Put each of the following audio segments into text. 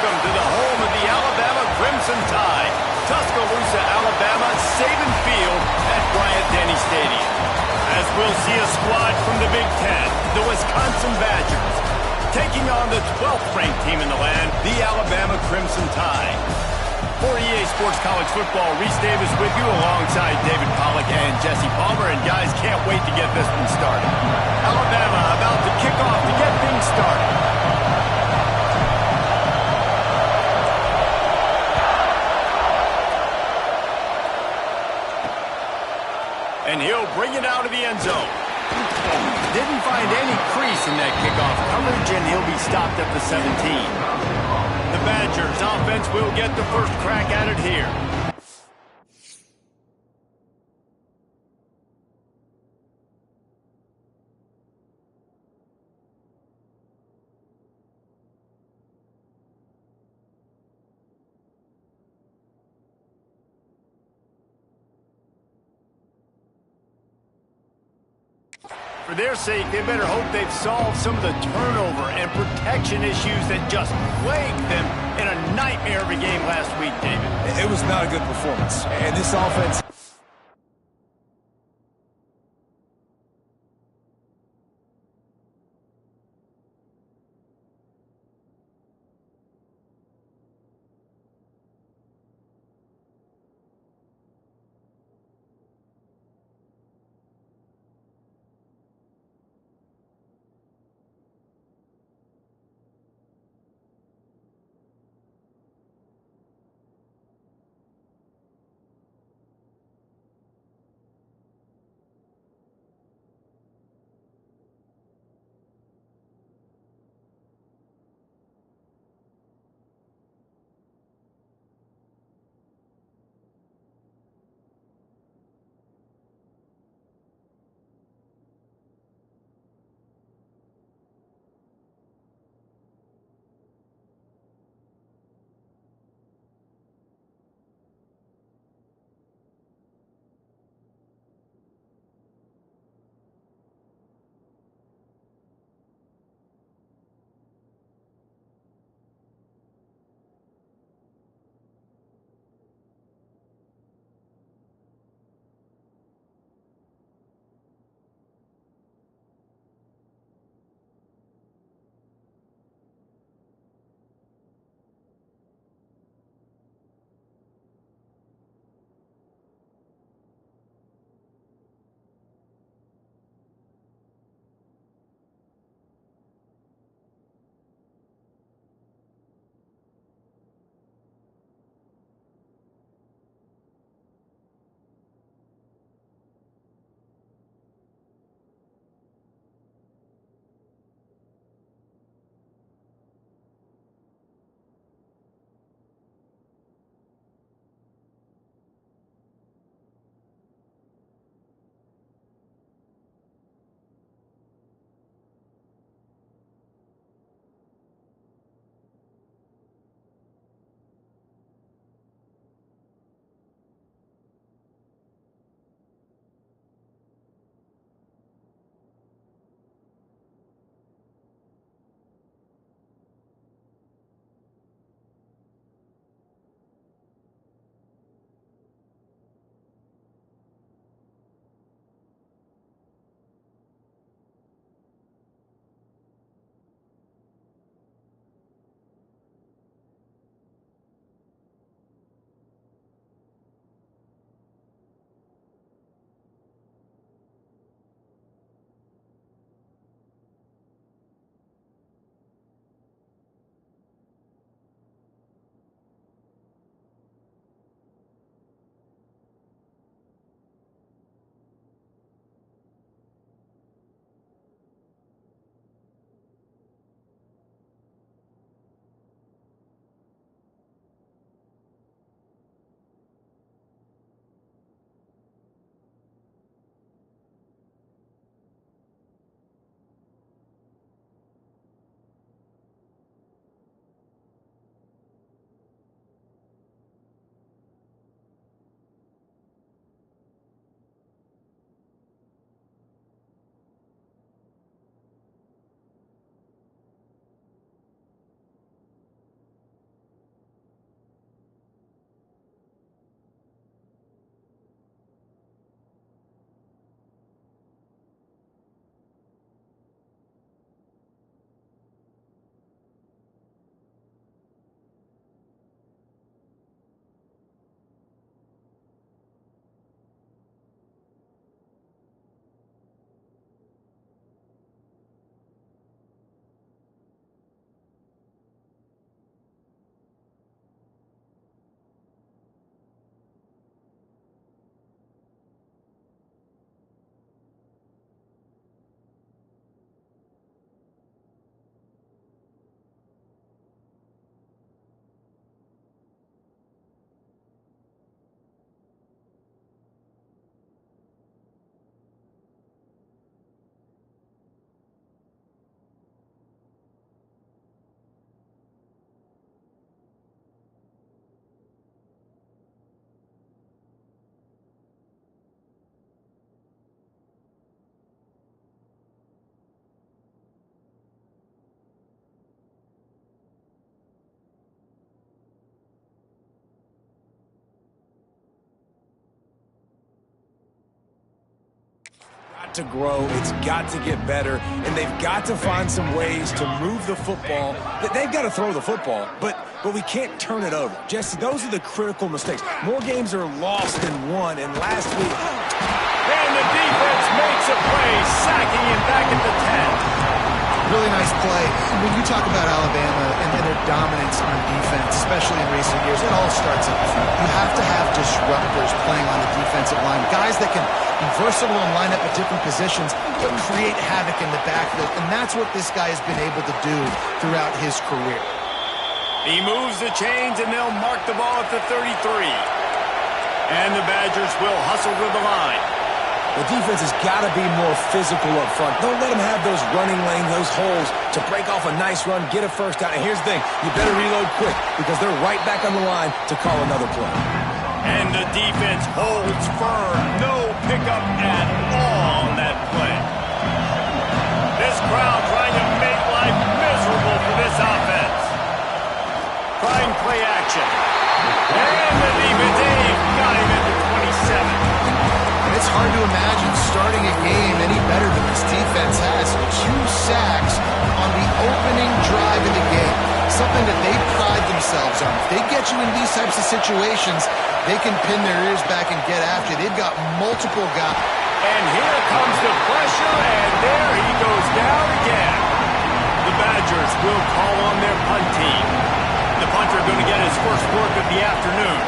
Welcome to the home of the Alabama Crimson Tide, Tuscaloosa, Alabama, Saban Field at Bryant-Denny Stadium. As we'll see a squad from the Big Ten, the Wisconsin Badgers, taking on the 12th ranked team in the land, the Alabama Crimson Tide. For EA Sports College Football, Reese Davis with you alongside David Pollack and Jesse Palmer. And guys, can't wait to get this one started. Alabama about to kick off to get things started. And he'll bring it out of the end zone. Didn't find any crease in that kickoff coverage, and he'll be stopped at the 17. The Badgers offense will get the first crack at it here. For their sake, they better hope they've solved some of the turnover and protection issues that just plagued them in a nightmare of a game last week, David. It was not a good performance. And this offense... got to grow. It's got to get better. And they've got to find some ways to move the football. They've got to throw the football, but we can't turn it over. Jesse, those are the critical mistakes. More games are lost than won, and last week... And the defense makes a play, sacking him back at the 10. Really nice play. When you talk about Alabama and their dominance on defense, especially in recent years, it all starts up front. You have to have disruptors playing on the defensive line, guys that can be versatile and line up at different positions, but create havoc in the backfield, and that's what this guy has been able to do throughout his career. He moves the chains, and they'll mark the ball at the 33. And the Badgers will hustle to the line. The defense has got to be more physical up front. Don't let them have those running lanes, those holes to break off a nice run, get a first down. And here's the thing, you better reload quick because they're right back on the line to call another play. And the defense holds firm. No pickup at all on that play. This crowd trying to make life miserable for this offense. Trying play action. And the defense, they've got him at the 27. It's hard to imagine starting a game any better than this defense has. 2 sacks on the opening drive of the game. Something that they pride themselves on. If they get you in these types of situations, they can pin their ears back and get after you. They've got multiple guys. And here comes the pressure, and there he goes down again. The Badgers will call on their punt team. The punter going to get his first work of the afternoon.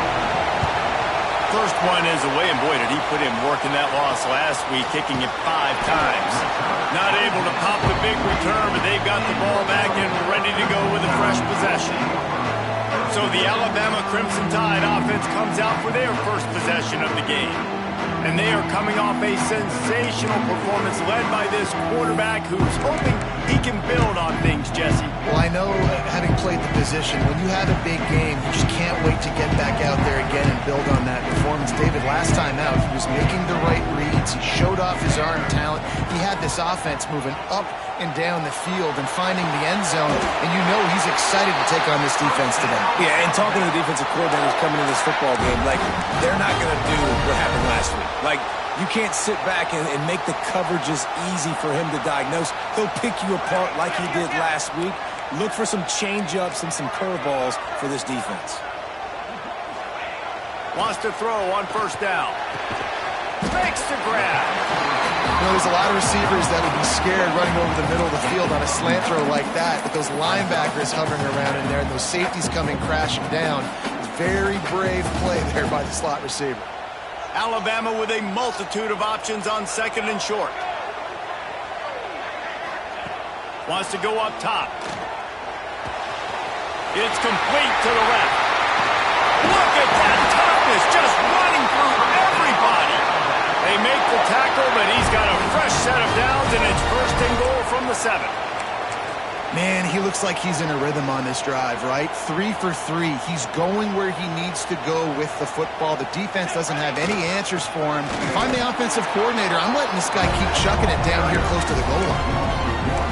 First one is away, and boy, did he put in work in that loss last week, kicking it 5 times. Not able to pop the big return, but they've got the ball back and ready to go with a fresh possession. So the Alabama Crimson Tide offense comes out for their first possession of the game. And they are coming off a sensational performance led by this quarterback who's hoping he can build on things, Jesse. Well, I know, having played the position, when you have a big game, you just can't wait to get back out there again and build on that performance. David, last time out, he was making the right reads. He showed off his arm talent. He had this offense moving up and down the field and finding the end zone, and you know he's excited to take on this defense today. Yeah, and talking to the defensive coordinators coming in this football game, like, they're not going to do what happened last week. Like, you can't sit back and make the coverages easy for him to diagnose. He'll pick you apart like he did last week. Look for some change-ups and some curveballs for this defense. Wants to throw on first down. Makes the grab. You know, there's a lot of receivers that would be scared running over the middle of the field on a slant throw like that, but those linebackers hovering around in there and those safeties coming crashing down. Very brave play there by the slot receiver. Alabama with a multitude of options on second and short. Wants to go up top. It's complete to the left. Look at that toughness, just running through everybody. They make the tackle, but he's got a fresh set of downs, and it's first and goal from the 7. Man, he looks like he's in a rhythm on this drive, right? 3 for 3. He's going where he needs to go with the football. The defense doesn't have any answers for him. If I'm the offensive coordinator, I'm letting this guy keep chucking it down here close to the goal line.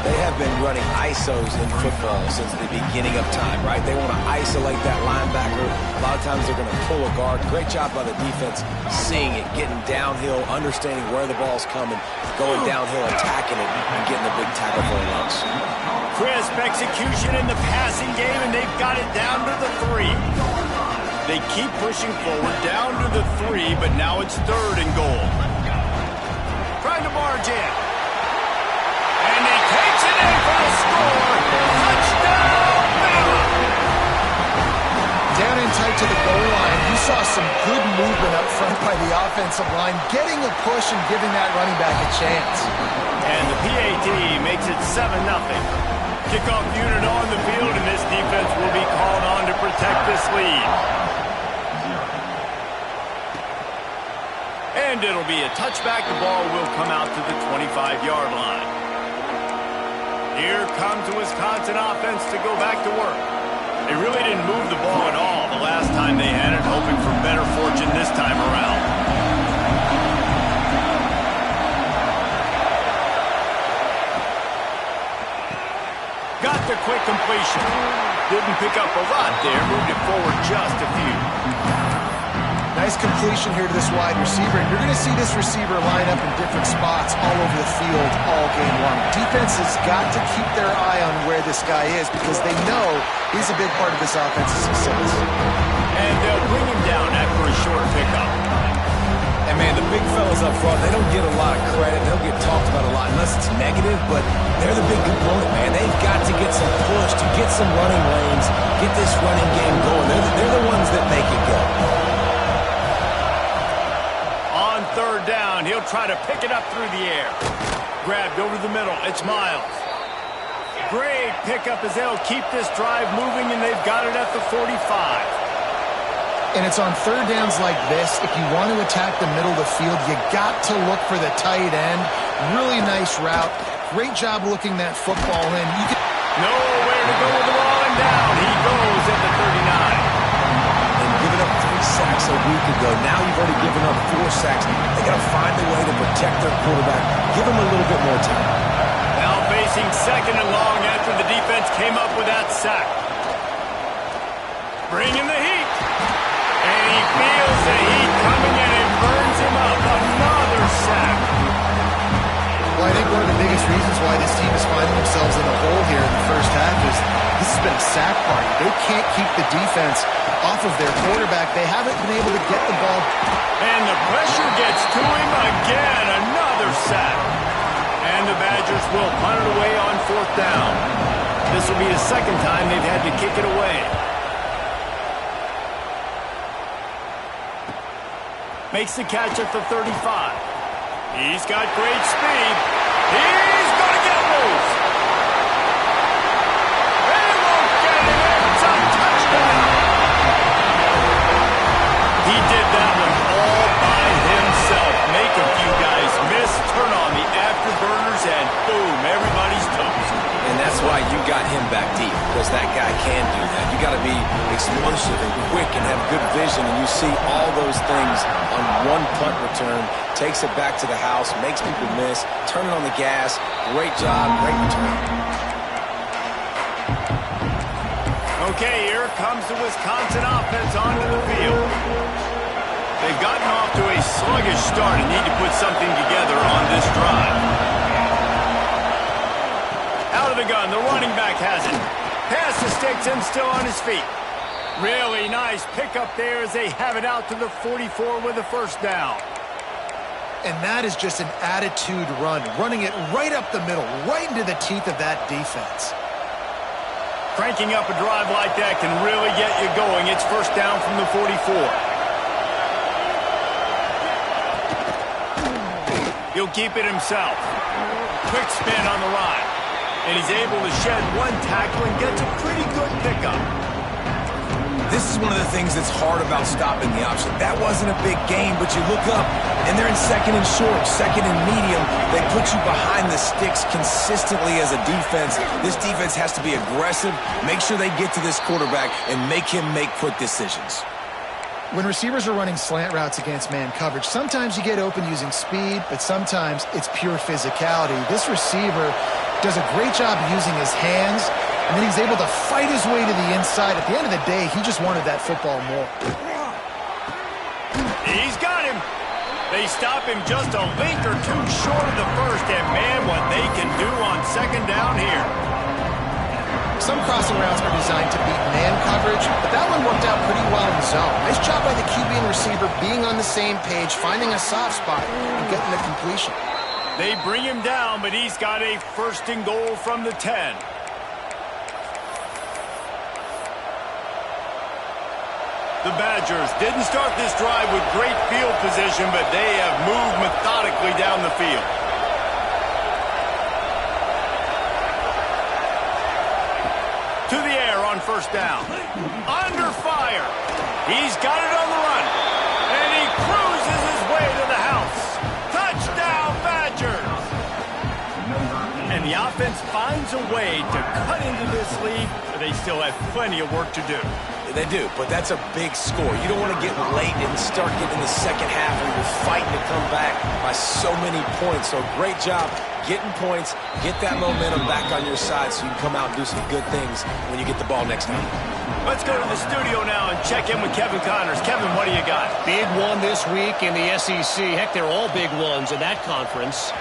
They have been running ISOs in football since the beginning of time, right? They want to isolate that linebacker. A lot of times they're going to pull a guard. Great job by the defense seeing it, getting downhill, understanding where the ball's coming, going downhill, attacking it, and getting a big tackle for a loss. Crisp execution in the passing game, and they've got it down to the 3. They keep pushing forward, down to the 3, but now it's third and goal. Trying to barge in. And he takes it in for the score. Touchdown, Bama! Down in tight to the goal line, you saw some good movement up front by the offensive line, getting a push and giving that running back a chance. And the PAT makes it 7-0. Kickoff unit on the field, and this defense will be called on to protect this lead. And it'll be a touchback. The ball will come out to the 25-yard line. Here comes the Wisconsin offense to go back to work. They really didn't move the ball at all the last time they had it, hoping for better fortune this time around. Got the quick completion. Didn't pick up a lot there, moved it forward just a few. Nice completion here to this wide receiver, and you're going to see this receiver line up in different spots all over the field all game long. Defense has got to keep their eye on where this guy is because they know he's a big part of this offense's success. And they'll bring him down after a short pickup. And, man, the big fellas up front, they don't get a lot of credit. They don't get talked about a lot unless it's negative, but they're the big component, man. They've got to get some push, to get some running lanes, get this running game going. They're the ones that make it go. On third down, he'll try to pick it up through the air. Grabbed over the middle. It's Miles. Great pickup as they'll keep this drive moving, and they've got it at the 45. And it's on third downs like this, if you want to attack the middle of the field, you got to look for the tight end. Really nice route. Great job looking that football in. Nowhere to go with the ball, and down he goes at the 39. And giving up 3 sacks a week ago. Now you've already given up 4 sacks. They got to find a way to protect their quarterback. Give him a little bit more time. Now facing second and long after the defense came up with that sack. Bringing the heat. And he feels the heat coming and it burns him up. Another sack. Well, I think one of the biggest reasons why this team is finding themselves in a hole here in the first half is this has been a sack party. They can't keep the defense off of their quarterback. They haven't been able to get the ball. And the pressure gets to him again. Another sack. And the Badgers will punt it away on fourth down. This will be the second time they've had to kick it away. Makes the catch at the 35. He's got great speed. He's going to get loose. They won't get him. It's a touchdown. He did that one all by himself. Make a few guys miss, turn on the afterburners, and boom, everybody's toast. And that's why you got him back deep, because that guy can do that. You got to be explosive and quick and have good vision, and you see all those things on one punt return. Takes it back to the house, makes people miss, turning on the gas. Great job, great return. Okay, here comes the Wisconsin offense onto the field. They've gotten off to a sluggish start and need to put something together on this drive. Out of the gun, the running back has it. Pass to sticks and still on his feet. Really nice pickup there as they have it out to the 44 with a first down. And that is just an attitude run, running it right up the middle, right into the teeth of that defense. Cranking up a drive like that can really get you going. It's first down from the 44. He'll keep it himself. Quick spin on the ride. And he's able to shed one tackle and gets a pretty good pickup. This is one of the things that's hard about stopping the option. That wasn't a big gain, but you look up, and they're in second and short, second and medium. They put you behind the sticks consistently as a defense. This defense has to be aggressive, make sure they get to this quarterback, and make him make quick decisions. When receivers are running slant routes against man coverage, sometimes you get open using speed, but sometimes it's pure physicality. This receiver does a great job using his hands, and then he's able to fight his way to the inside. At the end of the day, he just wanted that football more. He's got him. They stop him just a link or two short of the first, and man, what they can do on second down here. Some crossing routes are designed to beat man coverage, but that one worked out pretty well in zone. Nice job by the QB and receiver being on the same page, finding a soft spot, and getting the completion. They bring him down, but he's got a first and goal from the 10. The Badgers didn't start this drive with great field position, but they have moved methodically down the field. To the air on first down. Under fire. He's got it on the run. And he cruises his way to the house. Touchdown, Badgers. And the offense offense finds a way to cut into this lead, but they still have plenty of work to do. They do, but that's a big score. You don't want to get late and start getting in the second half where you're fighting to come back by so many points. So great job getting points, get that momentum back on your side so you can come out and do some good things when you get the ball next time. Let's go to the studio now and check in with Kevin Connors. Kevin, what do you got? Big one this week in the SEC. Heck, they're all big ones in that conference.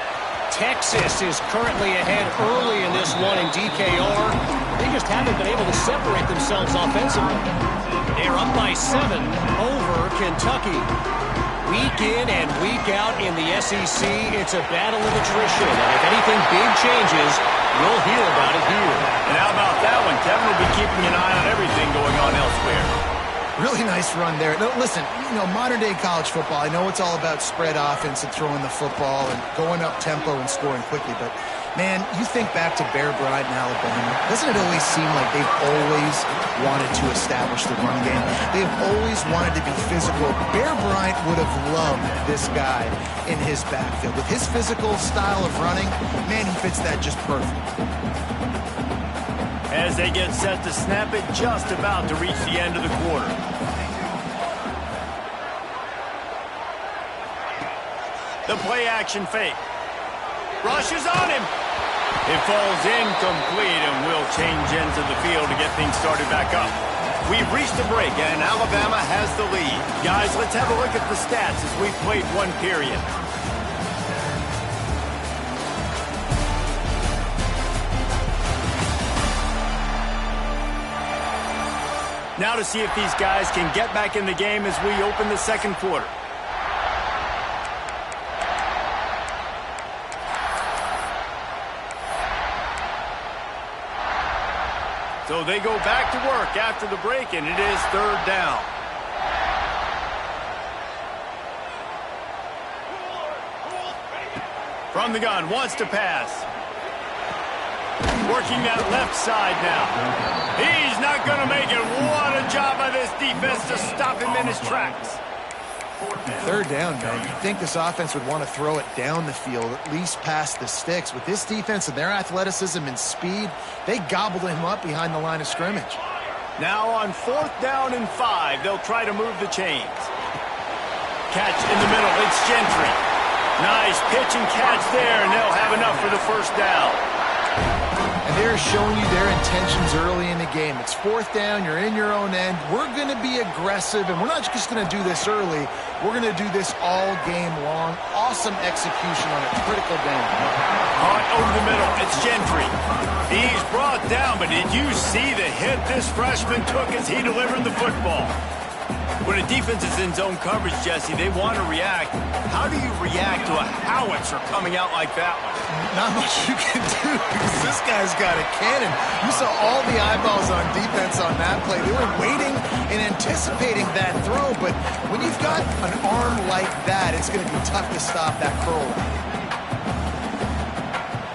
Texas is currently ahead early in this one in DKR. They just haven't been able to separate themselves offensively. They're up by 7 over Kentucky. Week in and week out in the SEC, it's a battle of attrition. And if anything big changes, you'll hear about it here. And how about that one? Kevin will be keeping an eye on everything going on elsewhere. Really nice run there. No, listen, modern-day college football, I know it's all about spread offense and throwing the football and going up tempo and scoring quickly, but, man, you think back to Bear Bryant in Alabama. Doesn't it always seem like they've always wanted to establish the run game? They've always wanted to be physical. Bear Bryant would have loved this guy in his backfield. With his physical style of running, man, he fits that just perfect. As they get set to snap it, just about to reach the end of the quarter. The play action fake. Rushes on him. It falls incomplete and will change ends of the field to get things started back up. We've reached the break and Alabama has the lead. Guys, let's have a look at the stats as we've played one period. Now to see if these guys can get back in the game as we open the second quarter. So they go back to work after the break, and it is third down. From the gun, wants to pass. Working that left side now. He's not going to make it. What a job by this defense to stop him in his tracks. Third down, man. You'd think this offense would want to throw it down the field, at least past the sticks. With this defense and their athleticism and speed, they gobbled him up behind the line of scrimmage. Now on 4th down and 5, they'll try to move the chains. Catch in the middle. It's Gentry. Nice pitch and catch there, and they'll have enough for the first down. And they're showing you their intentions early in the game. It's 4th down. You're in your own end. We're going to be aggressive, and we're not just going to do this early. We're going to do this all game long. Awesome execution on a critical down. Caught over the middle. It's Gentry. He's brought down, but did you see the hit this freshman took as he delivered the football? When a defense is in zone coverage, Jesse, they want to react. How do you react to a howitzer coming out like that one? Not much you can do because this guy's got a cannon. You saw all the eyeballs on defense on that play. They were waiting and anticipating that throw, but when you've got an arm like that, it's going to be tough to stop that curl.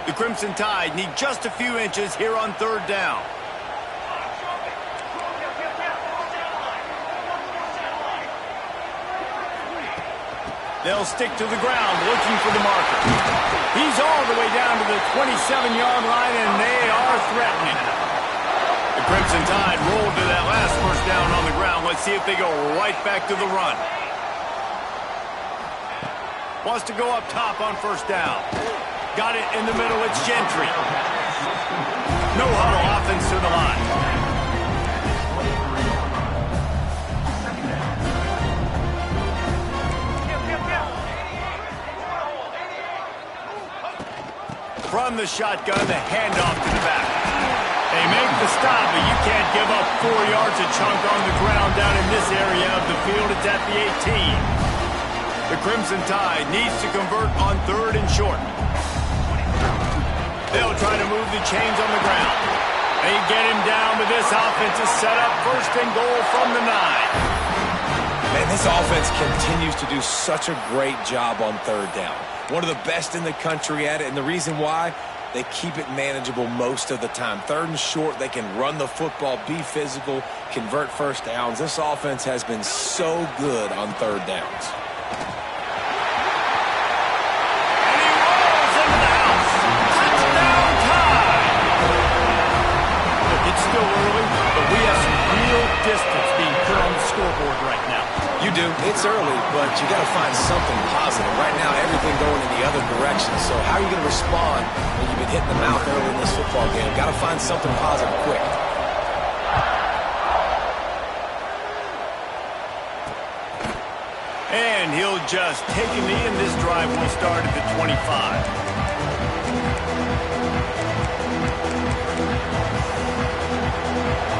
The Crimson Tide need just a few inches here on 3rd down. They'll stick to the ground, looking for the marker. He's all the way down to the 27-yard line, and they are threatening. The Crimson Tide rolled to that last first down on the ground. Let's see if they go right back to the run. Wants to go up top on 1st down. Got it in the middle. It's Gentry. No huddle offense to the line. From the shotgun, the handoff to the back. They make the stop, but you can't give up 4 yards a chunk on the ground down in this area of the field. It's at the 18. The Crimson Tide needs to convert on 3rd and short. They'll try to move the chains on the ground. They get him down, but this offense is set up 1st and goal from the 9. Man, this offense continues to do such a great job on 3rd down. One of the best in the country at it, and the reason why, they keep it manageable most of the time. 3rd and short, they can run the football, be physical, convert 1st downs. This offense has been so good on 3rd downs. And he rolls into the house. Touchdown, Tide! You do. It's early, but you got to find something positive. Right now, everything going in the other direction. So how are you going to respond when you've been hitting the mouth early in this football game? Got to find something positive quick. And he'll just take a knee, and this drive will start at the 25.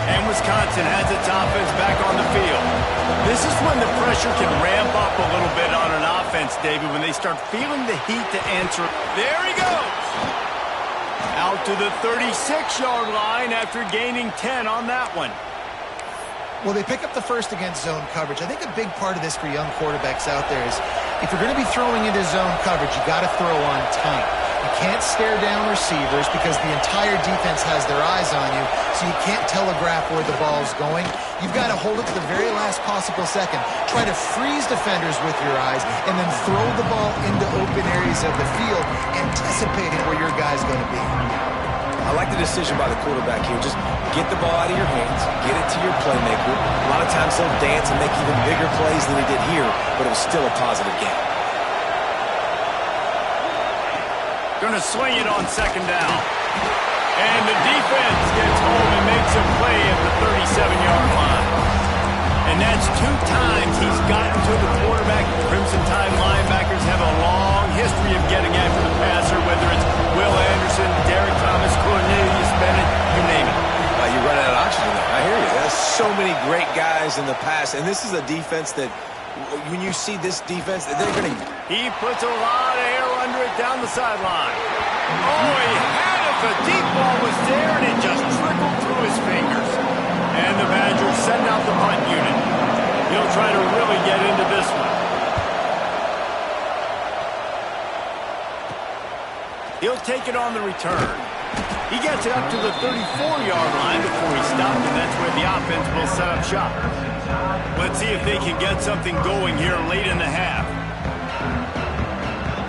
And Wisconsin has its offense back on the field. This is when the pressure can ramp up a little bit on an offense, David, when they start feeling the heat to answer. There he goes! Out to the 36-yard line after gaining 10 on that one. Well, they pick up the first against zone coverage. I think a big part of this for young quarterbacks out there is if you're going to be throwing into zone coverage, you got to throw on time. You can't stare down receivers because the entire defense has their eyes on you, so you can't telegraph where the ball's going. You've got to hold it to the very last possible second. Try to freeze defenders with your eyes, and then throw the ball into open areas of the field, anticipating where your guy's going to be. I like the decision by the quarterback here. Just get the ball out of your hands, get it to your playmaker. A lot of times he'll dance and make even bigger plays than he did here, but it was still a positive game. Going to swing it on second down. And the defense gets home and makes a play at the 37-yard line. And that's 2 times he's gotten to the quarterback. Crimson Tide linebackers have a long history of getting after the passer, whether it's Will Anderson, Derek Thomas, Cornelius Bennett, you name it. You run out of oxygen there. I hear you. There's so many great guys in the past, and this is a defense that when you see this defense, they're going to... He puts a lot of air under it down the sideline. Oh, he had it. The deep ball was there, and it just trickled through his fingers. And the Badgers send out the punt unit. He'll try to really get into this one. He'll take it on the return. He gets it up to the 34-yard line before he stopped, and that's where the offense will set up shop. Let's see if they can get something going here late in the half.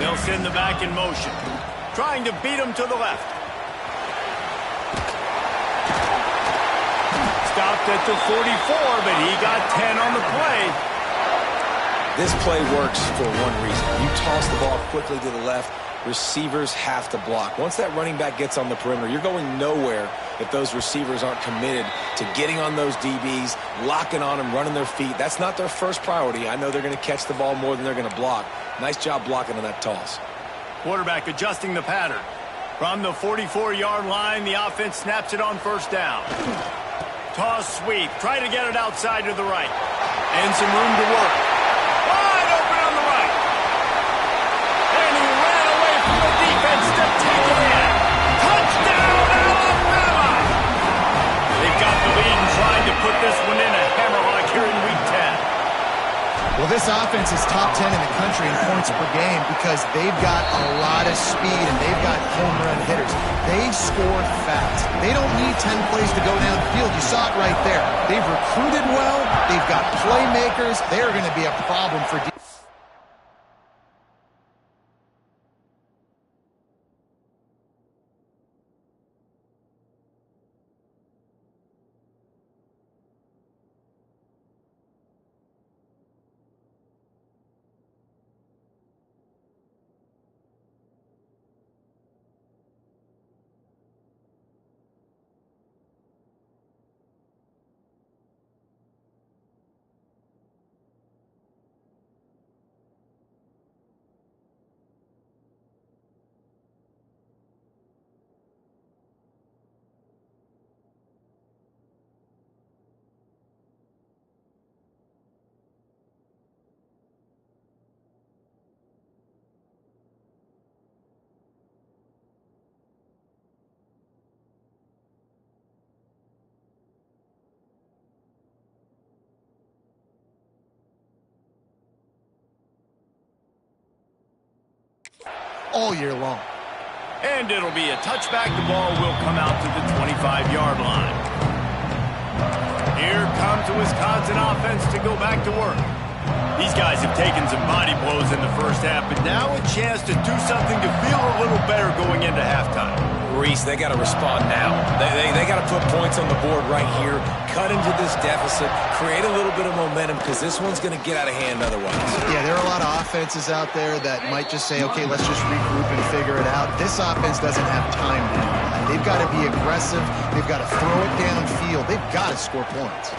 They'll send the back in motion, trying to beat him to the left. Stopped at the 44, but he got 10 on the play. This play works for one reason. You toss the ball quickly to the left, receivers have to block. Once that running back gets on the perimeter, you're going nowhere if those receivers aren't committed to getting on those DBs, locking on them, running their feet. That's not their first priority. I know they're going to catch the ball more than they're going to block. Nice job blocking on that toss. Quarterback adjusting the pattern. From the 44-yard line, the offense snaps it on first down. Toss sweep. Try to get it outside to the right. And some room to work. Wide open on the right. And he ran away from the defense to take it in. Touchdown, Alabama! They've got the lead and trying to put this one in a hammerlock here in Week 10. Well, this offense is top 10 in the country in points per game because they've got a lot of speed and they've got home run hitters. They score fast. They don't need 10 plays to go downfield. You saw it right there. They've recruited well. They've got playmakers. They're going to be a problem for defense. All year long. And it'll be a touchback. The ball will come out to the 25-yard line. Here comes the Wisconsin offense to go back to work. These guys have taken some body blows in the first half, but now a chance to do something to feel a little better going into halftime. Reese, they got to respond now. They got to put points on the board right here, cut into this deficit, create a little bit of momentum because this one's going to get out of hand otherwise. Yeah, there are a lot of offenses out there that might just say, okay, let's just regroup and figure it out. This offense doesn't have time to do that. They've got to be aggressive. They've got to throw it downfield. They've got to score points.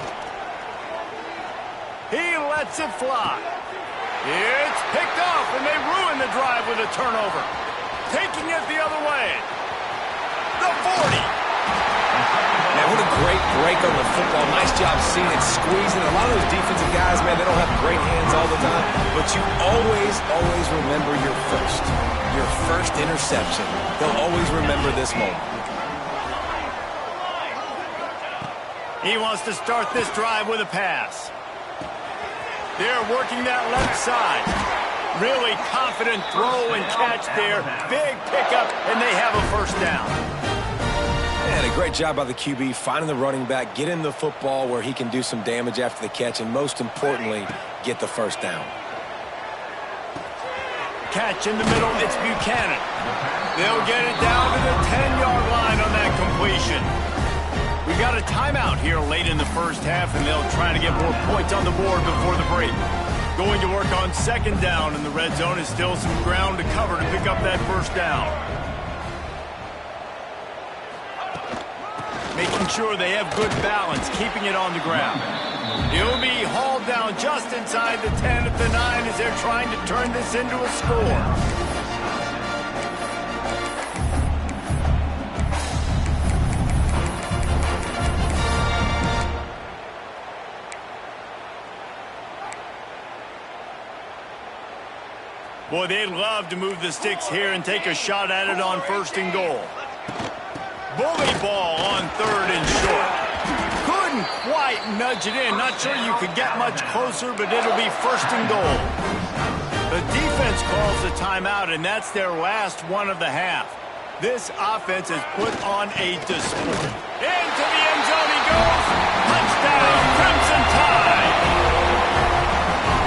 He lets it fly. It's picked off, and they ruin the drive with a turnover. Taking it the other way. The 40. Man, what a great break on the football. Nice job seeing it squeezing. A lot of those defensive guys, man, they don't have great hands all the time, but you always remember your first interception. They'll always remember this moment. He wants to start this drive with a pass. They're working that left side. Really confident throw and catch there. Big pickup, and they have a first down. And a great job by the QB finding the running back, get him the football where he can do some damage after the catch, and most importantly, get the first down. Catch in the middle, it's Buchanan. They'll get it down to the 10-yard line on that completion. We got a timeout here late in the first half, and they'll try to get more points on the board before the break. Going to work on second down, and the red zone is still some ground to cover to pick up that first down. Making sure they have good balance, keeping it on the ground. He'll be hauled down just inside the 10 at the 9 as they're trying to turn this into a score. Boy, they'd love to move the sticks here and take a shot at it on first and goal. Bully ball on third and short. Couldn't quite nudge it in. Not sure you could get much closer, but it'll be first and goal. The defense calls a timeout, and that's their last one of the half. This offense has put on a display. Into the end zone he goes. Touchdown, Crimson Tide.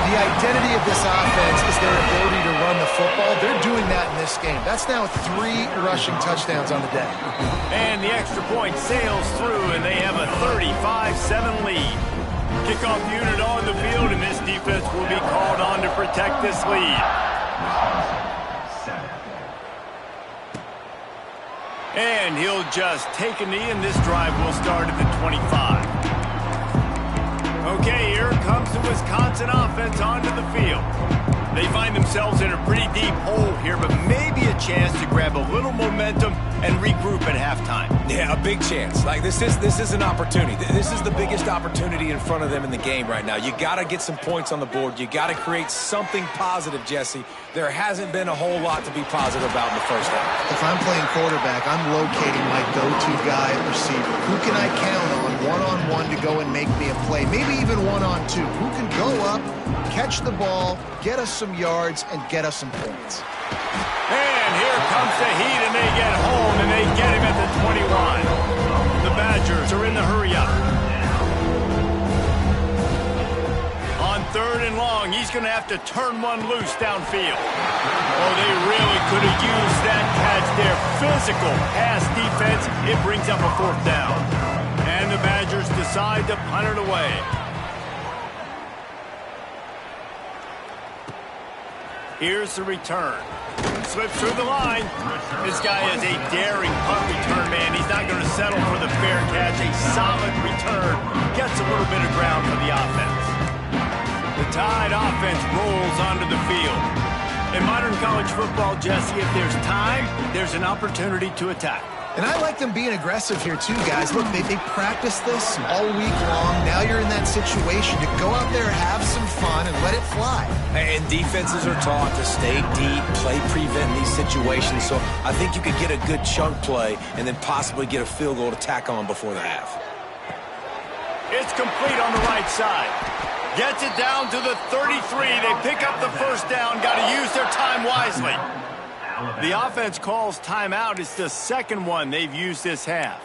The identity of this offense is their ability to run the football. They're doing that in this game. That's now 3 rushing touchdowns on the day. And the extra point sails through, and they have a 35-7 lead. Kickoff unit on the field, and this defense will be called on to protect this lead. And he'll just take a knee, and this drive will start at the 25. Okay, here comes the Wisconsin offense onto the field. They find themselves in a pretty deep hole here, but maybe a chance to grab a little momentum and regroup at halftime. Yeah, a big chance. Like this is an opportunity. This is the biggest opportunity in front of them in the game right now. You got to get some points on the board. You got to create something positive, Jesse. There hasn't been a whole lot to be positive about in the first half. If I'm playing quarterback, I'm locating my go-to guy at receiver. Who can I count on one-on-one to go and make me a play? Maybe even one-on-two. Who can go up, catch the ball, get us some yards, and get us some points? And here comes the heat, and they get home, and they get him at the 21. The Badgers are in the hurry-up. On third and long, he's going to have to turn one loose downfield. Oh, they really could have used that catch there. Physical pass defense. It brings up a fourth down. And the Badgers decide to punt it away. Here's the return. Slips through the line. This guy is a daring punt return man. He's not going to settle for the fair catch. A solid return. Gets a little bit of ground for the offense. The Tide offense rolls onto the field. In modern college football, Jesse, if there's time, there's an opportunity to attack. And I like them being aggressive here too, guys. Look, they practice this all week long. Now you're in that situation to go out there, have some fun, and let it fly. And defenses are taught to stay deep, play prevent in these situations. So I think you could get a good chunk play and then possibly get a field goal to tack on before the half. It's complete on the right side. Gets it down to the 33. They pick up the first down. Got to use their time wisely. The offense calls timeout. It's the second one they've used this half.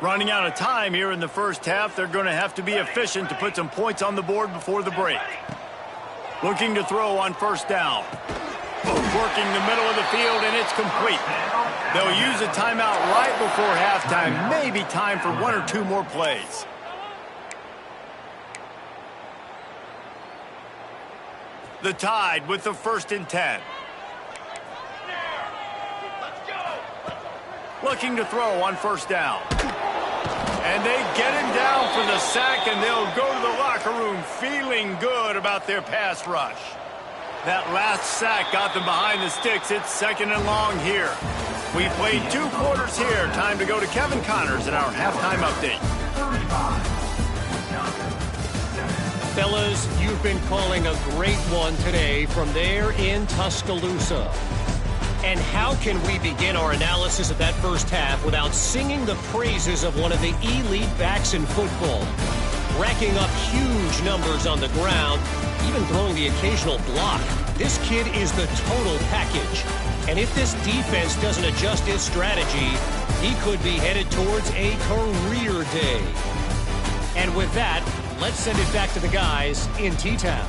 Running out of time here in the first half. They're going to have to be efficient to put some points on the board before the break. Looking to throw on first down. working the middle of the field, and it's complete. They'll use a timeout right before halftime. Maybe time for 1 or 2 more plays. The Tide with the 1st and 10. Looking to throw on 1st down. And they get him down for the sack, and they'll go to the locker room feeling good about their pass rush. That last sack got them behind the sticks. It's 2nd and long here. We played 2 quarters here. Time to go to Kevin Connors in our halftime update. Fellas, you've been calling a great one today from there in Tuscaloosa. And how can we begin our analysis of that first half without singing the praises of one of the elite backs in football? Racking up huge numbers on the ground, even throwing the occasional block. This kid is the total package. And if this defense doesn't adjust its strategy, he could be headed towards a career day. And with that, let's send it back to the guys in T-Town.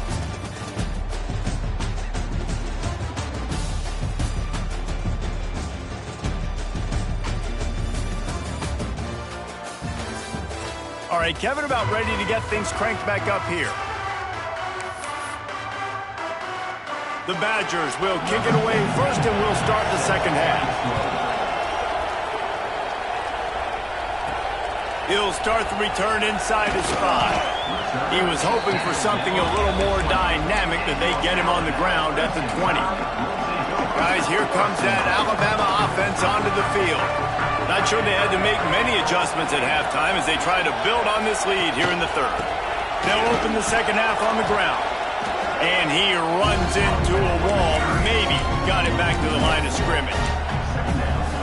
All right, Kevin, about ready to get things cranked back up here. The Badgers will kick it away first, and we'll start the second half. He'll start the return inside his 5. He was hoping for something a little more dynamic, that they get him on the ground at the 20. Guys, here comes that Alabama offense onto the field. Not sure they had to make many adjustments at halftime as they try to build on this lead here in the 3rd. They'll open the second half on the ground. And he runs into a wall. Maybe got it back to the line of scrimmage.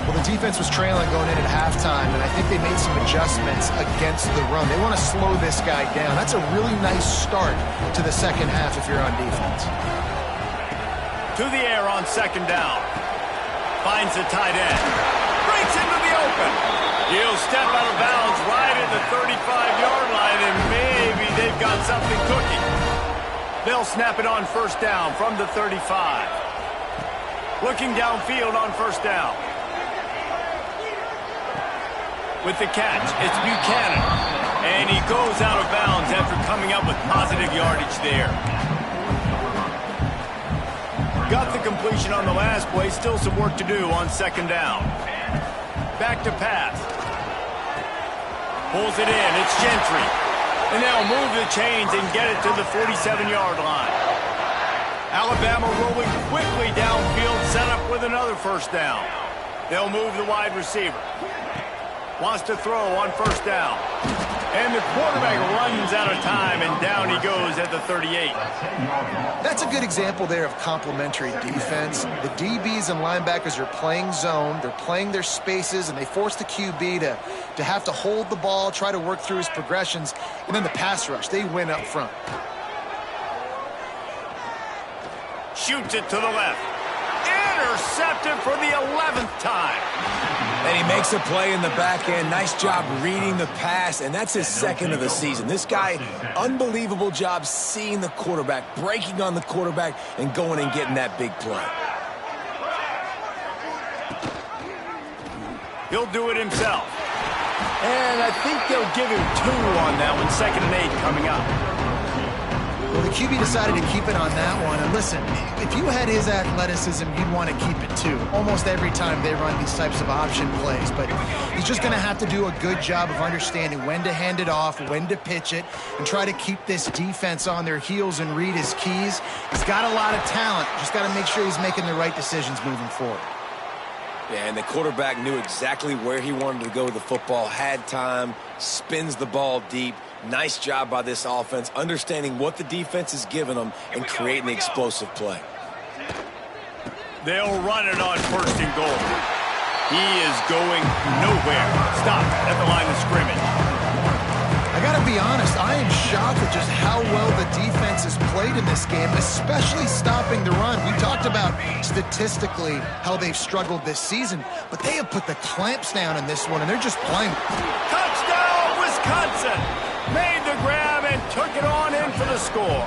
Well, the defense was trailing going in at halftime, and I think they made some adjustments against the run. They want to slow this guy down. That's a really nice start to the second half if you're on defense. To the air on 2nd down. Finds the tight end. Breaks into the open. He'll step out of bounds right at the 35-yard line, and maybe they've got something cooking. They'll snap it on 1st down from the 35. Looking downfield on 1st down. With the catch, it's Buchanan. And he goes out of bounds after coming up with positive yardage there. Got the completion on the last play. Still some work to do on 2nd down. Back to pass. Pulls it in. It's Gentry. And they'll move the chains and get it to the 47-yard line. Alabama rolling quickly downfield, set up with another 1st down. They'll move the wide receiver. Wants to throw on 1st down. And the quarterback runs out of time, and down he goes at the 38. That's a good example there of complementary defense. The DBs and linebackers are playing zone. They're playing their spaces, and they force the QB to have to hold the ball, try to work through his progressions. And then the pass rush, they win up front. Shoots it to the left. Intercepted for the 11th time. And he makes a play in the back end. Nice job reading the pass, and that's his 2nd of the season. This guy, unbelievable job seeing the quarterback, breaking on the quarterback, and going and getting that big play. He'll do it himself. And I think they'll give him 2 on that one. 2nd and 8 coming up. Well, the QB decided to keep it on that one. And listen, if you had his athleticism, you'd want to keep it too. Almost every time they run these types of option plays. But he's just going to have to do a good job of understanding when to hand it off, when to pitch it, and try to keep this defense on their heels and read his keys. He's got a lot of talent. Just got to make sure he's making the right decisions moving forward. Yeah, and the quarterback knew exactly where he wanted to go with the football, had time, spins the ball deep. Nice job by this offense, understanding what the defense is giving them and creating the explosive play. They'll run it on 1st and goal. He is going nowhere. Stop at the line of scrimmage. I got to be honest, I am shocked at just how well the defense has played in this game, especially stopping the run. We talked about statistically how they've struggled this season, but they have put the clamps down in this one, and they're just playing. Touchdown, Wisconsin! Made the grab and took it on in for the score.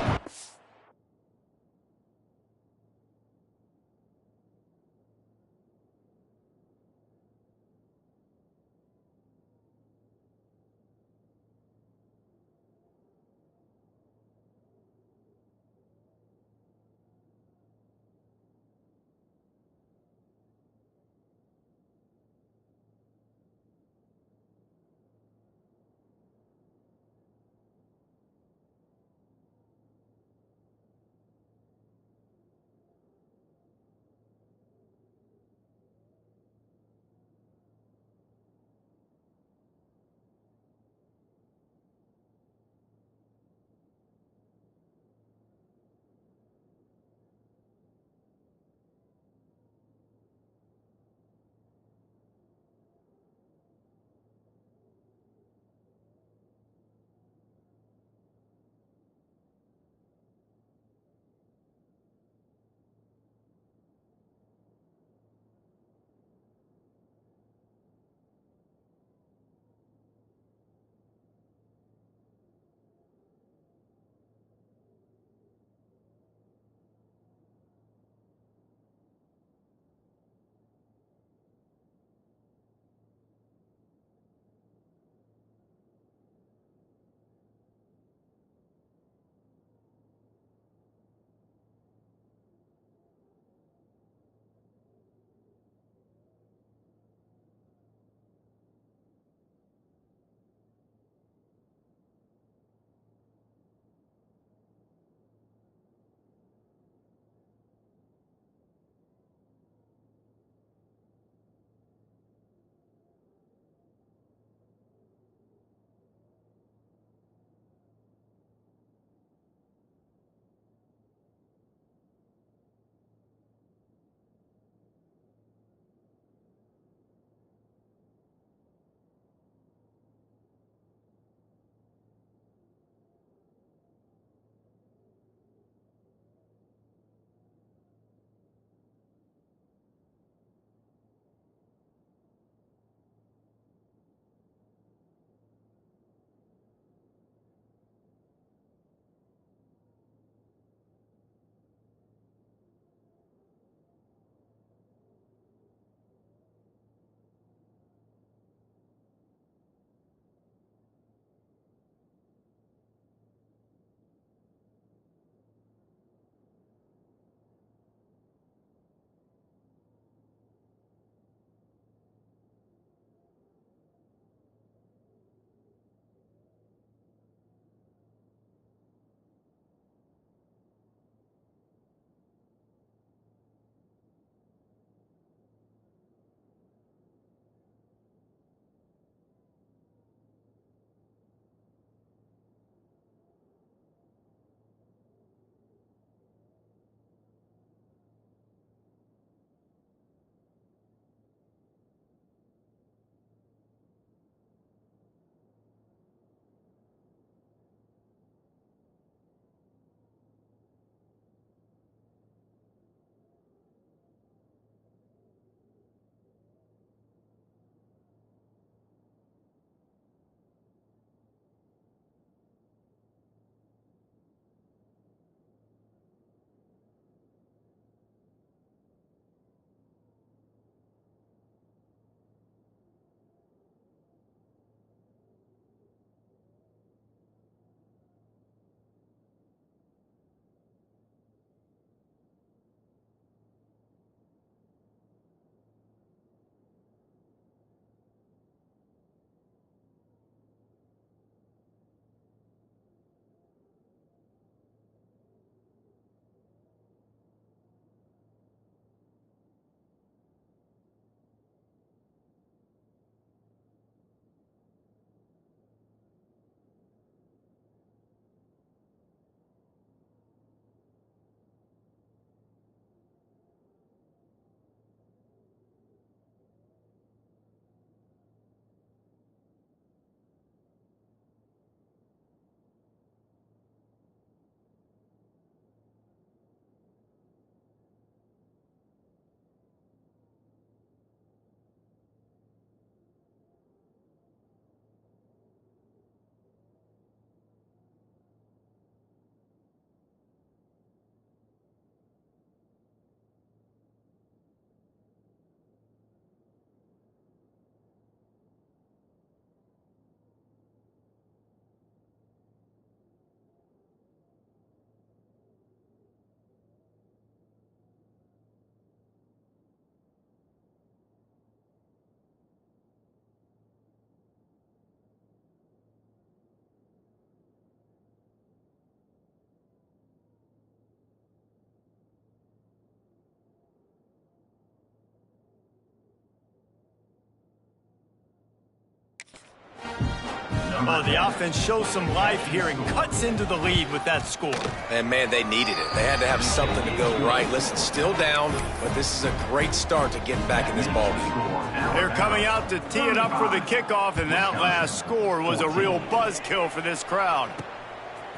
Oh, the offense shows some life here and cuts into the lead with that score. And, man, they needed it. They had to have something to go right. Listen, still down, but this is a great start to getting back in this ballgame. They're coming out to tee it up for the kickoff, and that last score was a real buzzkill for this crowd.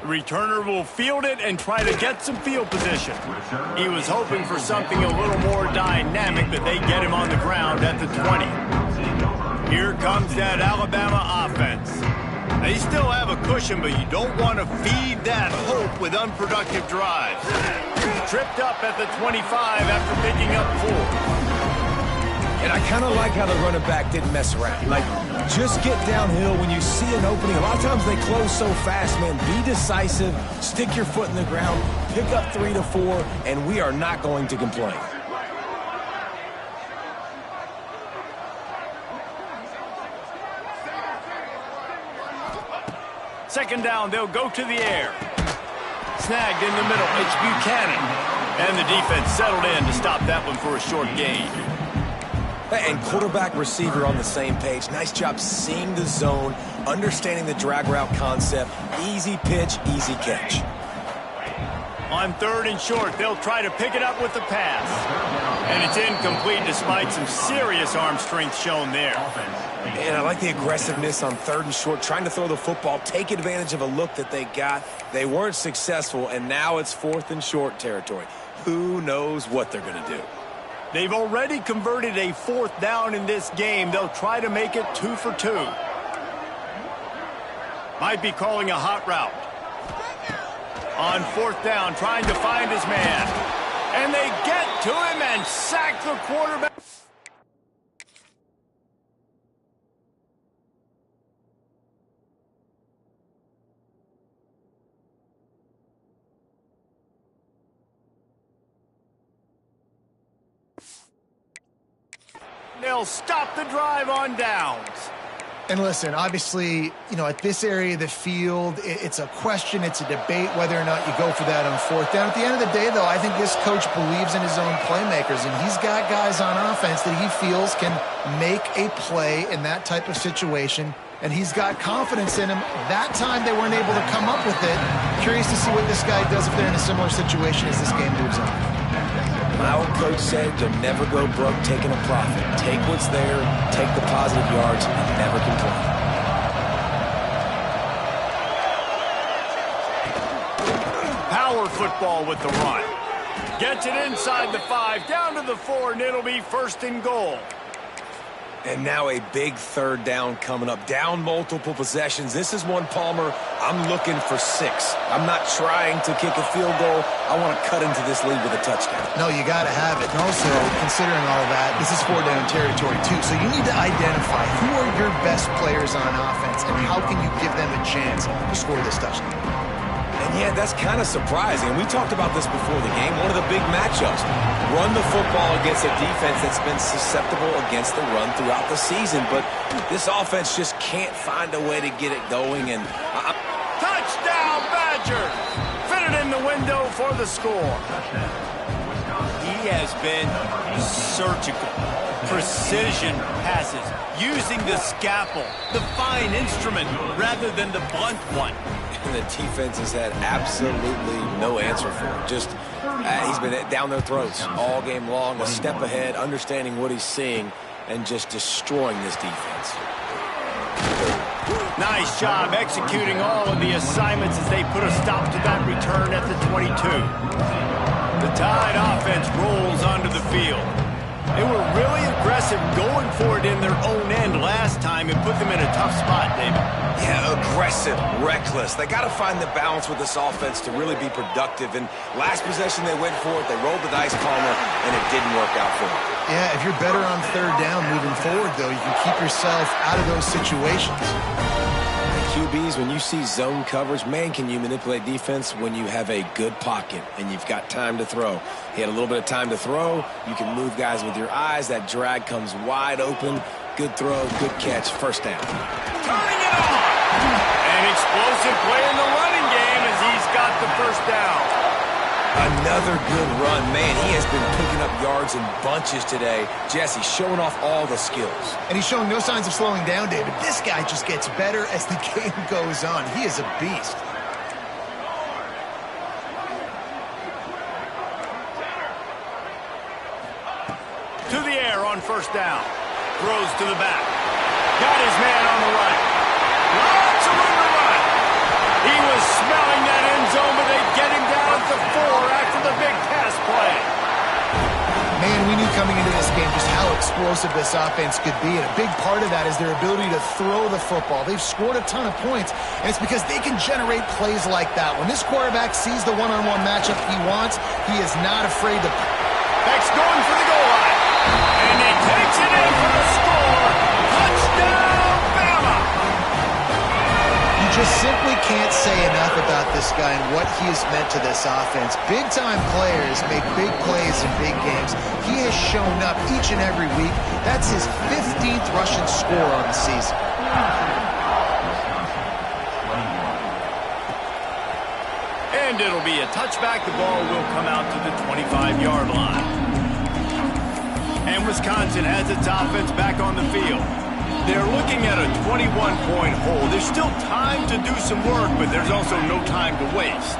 The returner will field it and try to get some field position. He was hoping for something a little more dynamic, but they get him on the ground at the 20. Here comes that Alabama offense. They still have a cushion, but you don't want to feed that hope with unproductive drives. Tripped up at the 25 after picking up 4. And I kind of like how the running back didn't mess around. Like, just get downhill when you see an opening. A lot of times they close so fast, man. Be decisive, stick your foot in the ground, pick up 3 to 4, and we are not going to complain. Second down, they'll go to the air. Snagged in the middle, it's Buchanan. And the defense settled in to stop that one for a short gain. And quarterback, receiver on the same page. Nice job seeing the zone, understanding the drag route concept. Easy pitch, easy catch. On 3rd and short, they'll try to pick it up with the pass. And it's incomplete despite some serious arm strength shown there. And I like the aggressiveness on 3rd and short, trying to throw the football, take advantage of a look that they got. They weren't successful, and now it's 4th and short territory. Who knows what they're going to do? They've already converted a 4th down in this game. They'll try to make it 2 for 2. Might be calling a hot route. On 4th down, trying to find his man. And they get to him and sack the quarterback. They'll stop the drive on downs. And listen, obviously, you know, at this area of the field, it's a question, it's a debate whether or not you go for that on 4th down. At the end of the day, though, I think this coach believes in his own playmakers, and he's got guys on offense that he feels can make a play in that type of situation, and he's got confidence in him. That time, they weren't able to come up with it. Curious to see what this guy does if they're in a similar situation as this game moves on. My old coach said you'll never go broke taking a profit. Take what's there, take the positive yards, and never complain. Power football with the run. Gets it inside the 5, down to the 4, and it'll be 1st and goal. And now a big 3rd down coming up. Down multiple possessions. This is one, Palmer, I'm looking for 6. I'm not trying to kick a field goal. I want to cut into this lead with a touchdown. No, you got to have it. And also, considering all of that, this is 4-down territory, too. So you need to identify who are your best players on offense and how can you give them a chance to score this touchdown. And, yeah, that's kind of surprising. We talked about this before the game. One of the big matchups. Run the football against a defense that's been susceptible against the run throughout the season. But this offense just can't find a way to get it going. And touchdown, Badgers! Fitted in the window for the score. He has been surgical. Precision passes. Using the scalpel, the fine instrument, rather than the blunt one. And the defense has had absolutely no answer for him. Just, he's been down their throats all game long, a step ahead, understanding what he's seeing, and just destroying this defense. Nice job executing all of the assignments as they put a stop to that return at the 22. The Tide offense rolls onto the field. They were really aggressive going for it in their own end last time and put them in a tough spot, David. Yeah, aggressive, reckless. They got to find the balance with this offense to really be productive. And last possession, they went for it. They rolled the dice, Palmer, and it didn't work out for them. Yeah, if you're better on 3rd down moving forward, though, you can keep yourself out of those situations. QBs, when you see zone coverage, man, can you manipulate defense when you have a good pocket and you've got time to throw. He had a little bit of time to throw. You can move guys with your eyes. That drag comes wide open. Good throw, good catch, 1st down. Turning it on! An explosive play in the running game as he's got the 1st down. Another good run. Man, he has been picking up yards in bunches today. Jesse showing off all the skills. And he's showing no signs of slowing down, David. This guy just gets better as the game goes on. He is a beast. To the air on first down. Throws to the back. Got his man on the right. Lots of room to run. He was smelling that end zone, but they get him down at the 4 after the big pass play. Man, we knew coming into this game just how explosive this offense could be, and a big part of that is their ability to throw the football. They've scored a ton of points, and it's because they can generate plays like that. When this quarterback sees the one-on-one matchup he wants, he is not afraid to... Beck's going for the goal line. And he takes it in for the score. Touchdown, Bama! You just simply can't say enough about this guy and what he has meant to this offense. Big-time players make big plays in big games. He has shown up each and every week. That's his 15th rushing score on the season. And it'll be a touchback. The ball will come out to the 25-yard line. And Wisconsin has its offense back on the field. They're looking at a 21-point hole. There's still time to do some work, but there's also no time to waste.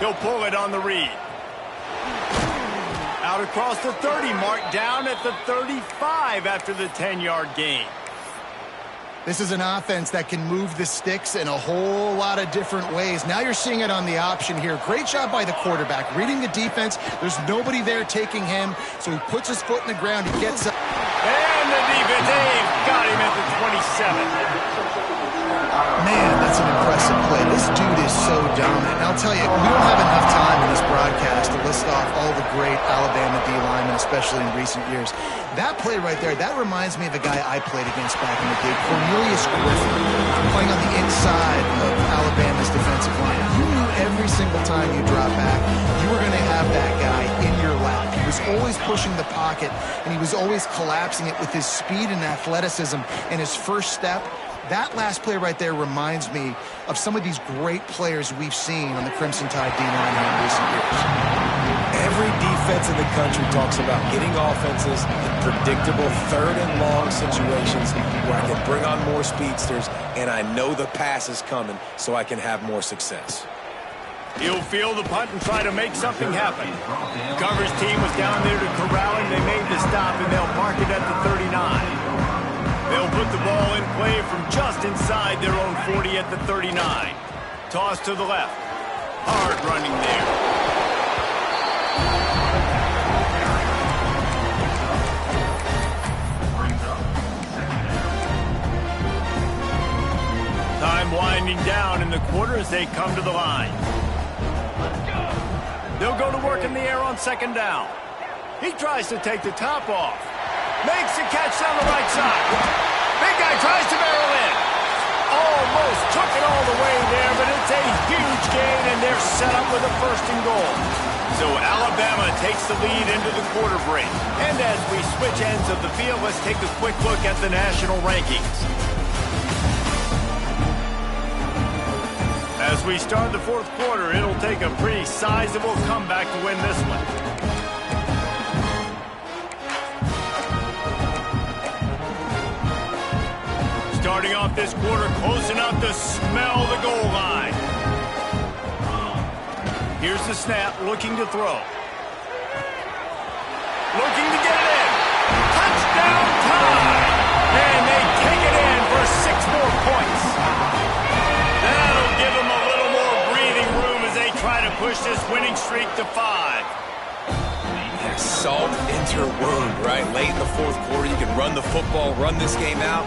He'll pull it on the read. Out across the 30 mark, down at the 35 after the 10-yard gain. This is an offense that can move the sticks in a whole lot of different ways. Now you're seeing it on the option here. Great job by the quarterback. Reading the defense. There's nobody there taking him, so he puts his foot in the ground. He gets up. And the defense, they've got him at the 27. Man, that's an impressive play. This dude is so dominant. And I'll tell you, we don't have enough time in this broadcast to list off all the great Alabama D linemen, especially in recent years. That play right there, that reminds me of a guy I played against back in the day, Cornelius Griffin, playing on the inside of Alabama's defensive line. You knew every single time you drop back, you were going to have that guy in your lap. He was always pushing the pocket, and he was always collapsing it with his speed and athleticism and his first step. That last play right there reminds me of some of these great players we've seen on the Crimson Tide D-line in recent years. Every defense in the country talks about getting offenses in predictable third and long situations where I can bring on more speedsters and I know the pass is coming so I can have more success. He'll field the punt and try to make something happen. Coverage team was down there to corral him. They made the stop and they'll park it at the 39. They'll put the ball in play from just inside their own 40 at the 39. Toss to the left. Hard running there. Time winding down in the quarter as they come to the line. They'll go to work in the air on second down. He tries to take the top off. Makes a catch down the right side. Big guy tries to barrel in. Almost took it all the way there, but it's a huge gain, and they're set up with a first and goal. So Alabama takes the lead into the quarter break. And as we switch ends of the field, let's take a quick look at the national rankings. As we start the fourth quarter, it'll take a pretty sizable comeback to win this one. Starting off this quarter close enough to smell the goal line. Here's the snap, looking to throw. Looking to get it in. Touchdown time! And they take it in for 6 more points. That'll give them a little more breathing room as they try to push this winning streak to 5. Salt into your wound, right? Late in the fourth quarter, you can run the football, run this game out.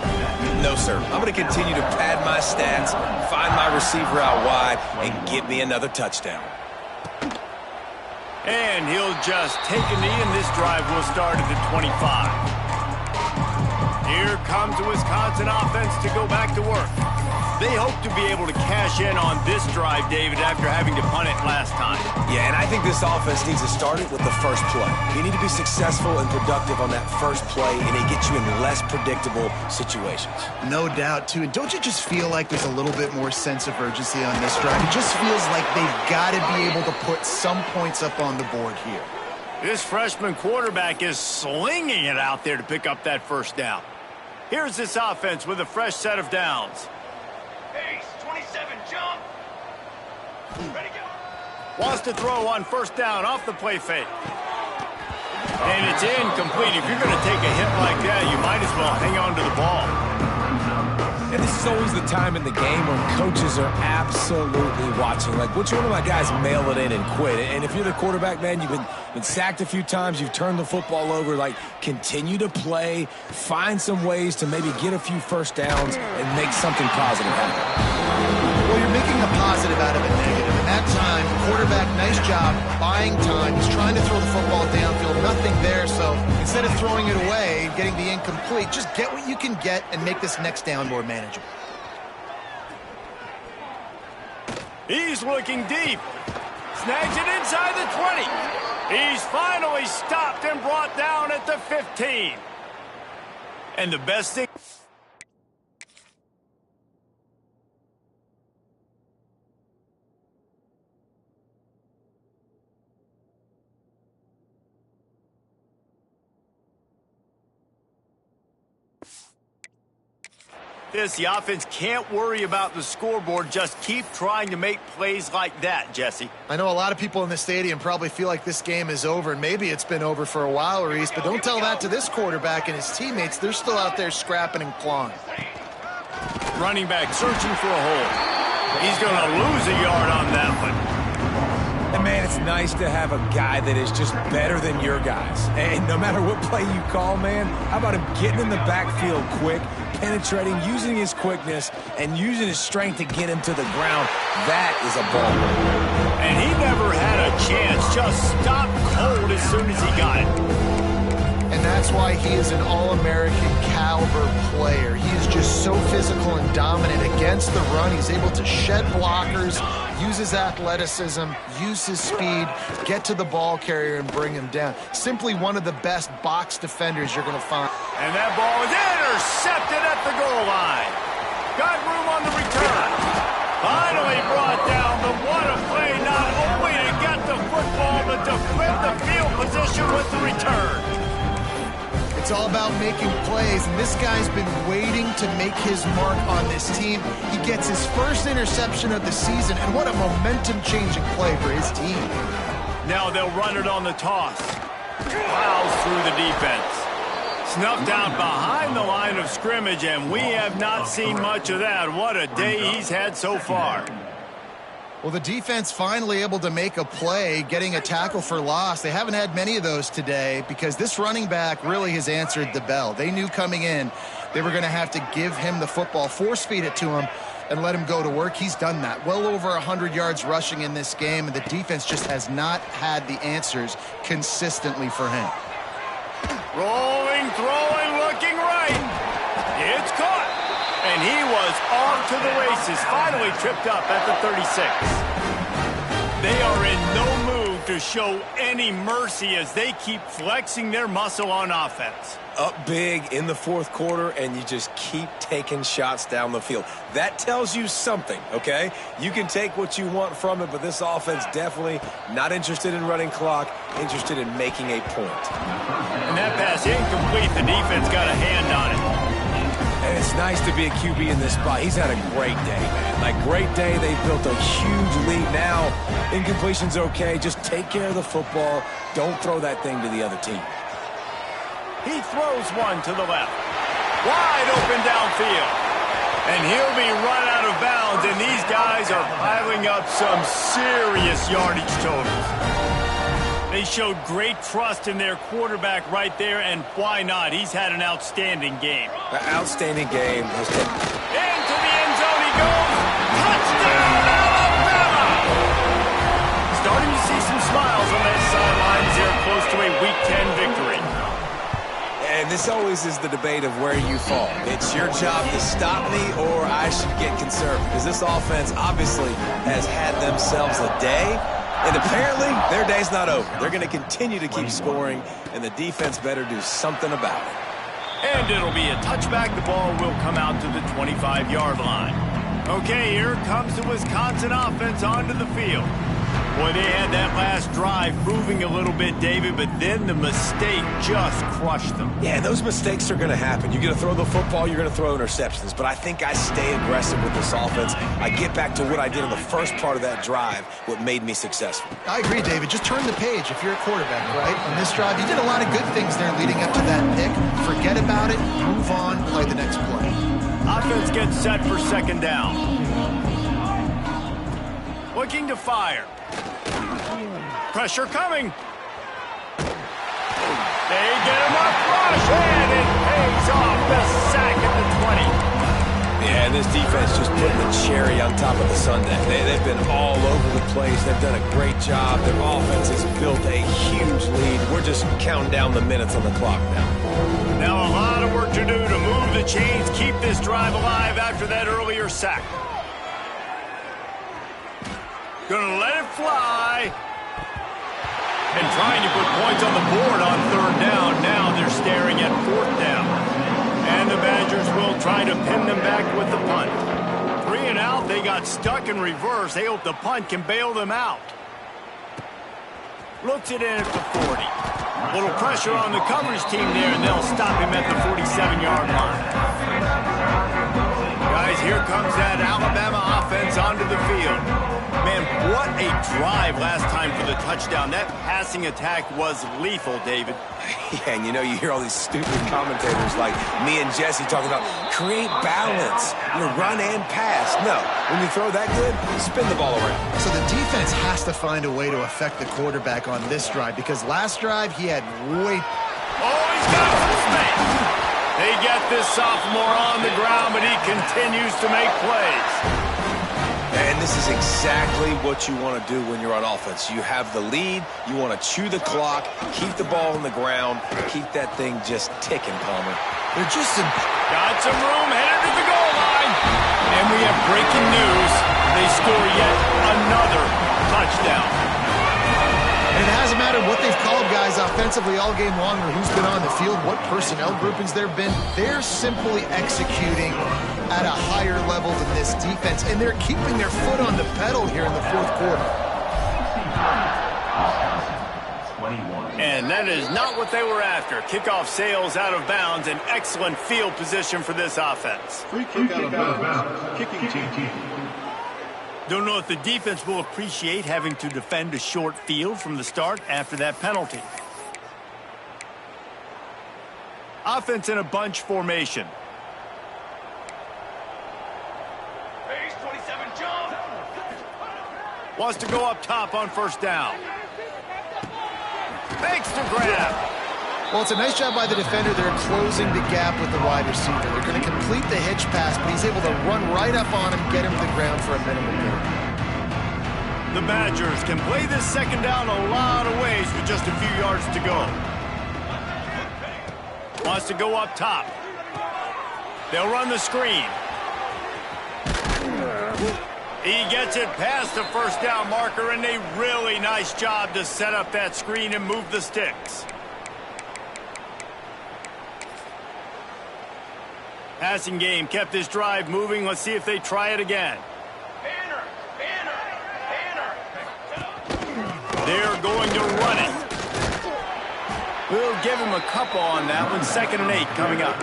No, sir. I'm going to continue to pad my stats, find my receiver out wide, and get me another touchdown. And he'll just take a knee, and this drive will start at the 25. Here comes the Wisconsin offense to go back to work. They hope to be able to cash in on this drive, David, after having to punt it last time. Yeah, and I think this offense needs to start it with the first play. You need to be successful and productive on that first play, and it gets you in less predictable situations. No doubt, too. And don't you just feel like there's a little bit more sense of urgency on this drive? It just feels like they've got to be able to put some points up on the board here. This freshman quarterback is slinging it out there to pick up that first down. Here's this offense with a fresh set of downs. Pace, 27, jump. Ready, go. Wants to throw on first down off the play fake. And it's incomplete. If you're going to take a hit like that, you might as well hang on to the ball. And this is always the time in the game when coaches are absolutely watching. Like, which one of my guys mail it in and quit? And if you're the quarterback, man, you've been sacked a few times, you've turned the football over. Like, continue to play, find some ways to maybe get a few first downs and make something positive happen. Well, you're making a positive out of a negative. And that time, quarterback, nice job, buying time. He's trying to throw the football downfield, nothing there. So instead of throwing it away and getting the incomplete, just get what you can get and make this next down more manageable. He's looking deep. Snags it inside the 20. He's finally stopped and brought down at the 15. And the best thing... The offense can't worry about the scoreboard. Just keep trying to make plays like that, Jesse. I know a lot of people in the stadium probably feel like this game is over, and maybe it's been over for a while, Reese, but don't tell that to this quarterback and his teammates. They're still out there scrapping and clawing. Running back searching for a hole. He's going to lose a yard on that one. And, man, it's nice to have a guy that is just better than your guys. And no matter what play you call, man, how about him getting in the backfield quick, penetrating, using his quickness, and using his strength to get him to the ground. That is a ball. And he never had a chance. Just stopped cold as soon as he got it. And that's why he is an All-American caliber player. He is just so physical and dominant against the run. He's able to shed blockers, use his athleticism, use his speed, get to the ball carrier and bring him down. Simply one of the best box defenders you're going to find. And that ball is intercepted at the goal line. Got room on the return. Finally brought down, but what a play, not only to get the football, but to flip the field position with the return. It's all about making plays, and this guy's been waiting to make his mark on this team. He gets his first interception of the season, and what a momentum-changing play for his team. Now they'll run it on the toss. Plows through the defense. Snuffed out behind the line of scrimmage, and we have not seen much of that. What a day he's had so far. Well, the defense finally able to make a play, getting a tackle for loss. They haven't had many of those today because this running back really has answered the bell. They knew coming in they were going to have to give him the football, force-feed it to him, and let him go to work. He's done that. Well over 100 yards rushing in this game, and the defense just has not had the answers consistently for him. Rolling, throwing, looking right. It's caught. And he was off to the races, finally tripped up at the 36. They are in no mood to show any mercy as they keep flexing their muscle on offense. Up big in the fourth quarter, and you just keep taking shots down the field. That tells you something, okay? You can take what you want from it, but this offense definitely not interested in running clock, interested in making a point. And that pass incomplete. The defense got a hand on it. And it's nice to be a QB in this spot. He's had a great day, man. Like, great day. They've built a huge lead now. Incompletion's okay. Just take care of the football. Don't throw that thing to the other team. He throws one to the left. Wide open downfield. And he'll be run out of bounds, and these guys are piling up some serious yardage totals. They showed great trust in their quarterback right there, and why not? He's had an outstanding game. An outstanding game. Into the end zone he goes. Touchdown, Alabama! Starting to see some smiles on that sideline as they're close to a Week 10 victory. And this always is the debate of where you fall. It's your job to stop me, or I should get conservative. Because this offense obviously has had themselves a day, and apparently their day's not over. They're going to continue to keep scoring, and the defense better do something about it. And it'll be a touchback. The ball will come out to the 25-yard line. Okay, here comes the Wisconsin offense onto the field. Boy, they had that last drive moving a little bit, David, but then the mistake just crushed them. Yeah, those mistakes are going to happen. You're going to throw the football, you're going to throw interceptions. But I think I stay aggressive with this offense. I get back to what I did in the first part of that drive, what made me successful. I agree, David. Just turn the page if you're a quarterback, right? On this drive, you did a lot of good things there leading up to that pick. Forget about it, move on, play the next play. Offense gets set for second down. Looking to fire. Pressure coming. They get him up rush, and it pays off. The sack at the 20. Yeah, and this defense just putting the cherry on top of the sundae. They've been all over the place. They've done a great job. Their offense has built a huge lead. We're just counting down the minutes on the clock now. Now a lot of work to do to move the chains, keep this drive alive after that earlier sack. Gonna let it fly. And trying to put points on the board on third down. Now they're staring at fourth down. And the Badgers will try to pin them back with the punt. 3 and out, they got stuck in reverse. They hope the punt can bail them out. Looks it in at the 40. Little pressure on the coverage team there, and they'll stop him at the 47-yard line. Guys, here comes that Alabama offense onto the field. Man, what a drive last time for the touchdown. That passing attack was lethal, David. Yeah, and you know, you hear all these stupid commentators like me and Jesse talking about create balance, run and pass. No, when you throw that good, spin the ball around. So the defense has to find a way to affect the quarterback on this drive because last drive he had way... Oh, he's got some space. They get this sophomore on the ground, but he continues to make plays. And this is exactly what you want to do when you're on offense. You have the lead, you want to chew the clock, keep the ball on the ground, keep that thing just ticking, Palmer. They're just... Got some room, headed to the goal line. And we have breaking news. They score yet another touchdown. And it hasn't mattered what they've called guys offensively all game long or who's been on the field, what personnel groupings there have been. They're simply executing at a higher level than this defense, and they're keeping their foot on the pedal here in the fourth quarter. And that is not what they were after. Kickoff sails out of bounds, an excellent field position for this offense. Free kick out of bounds. Kicking team. Don't know if the defense will appreciate having to defend a short field from the start after that penalty. Offense in a bunch formation. Base 27, jump. Wants to go up top on first down. Fakes to grab. Well, it's a nice job by the defender. They're closing the gap with the wide receiver. They're going to complete the hitch pass, but he's able to run right up on him, get him to the ground for a minimal gain. The Badgers can play this second down a lot of ways with just a few yards to go. Wants to go up top. They'll run the screen. He gets it past the first down marker, and a really nice job to set up that screen and move the sticks. Passing game kept this drive moving. Let's see if they try it again. Banner, banner, banner. They're going to run it. We'll give him a couple on that one. 2nd and 8 coming up.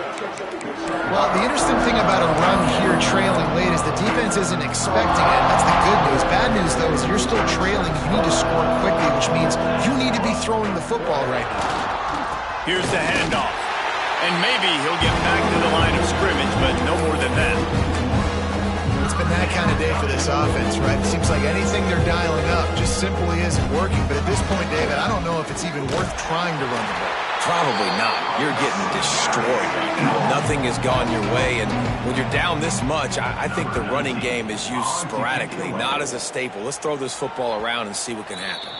Well, the interesting thing about a run here trailing late is the defense isn't expecting it. That's the good news. Bad news, though, is you're still trailing. You need to score quickly, which means you need to be throwing the football right now. Here's the handoff. And maybe he'll get back to the line of scrimmage, but no more than that. It's been that kind of day for this offense, right? It seems like anything they're dialing up just simply isn't working. But at this point, David, I don't know if it's even worth trying to run the ball. Probably not. You're getting destroyed right now. Nothing has gone your way, and when you're down this much, I think the running game is used sporadically, not as a staple. Let's throw this football around and see what can happen.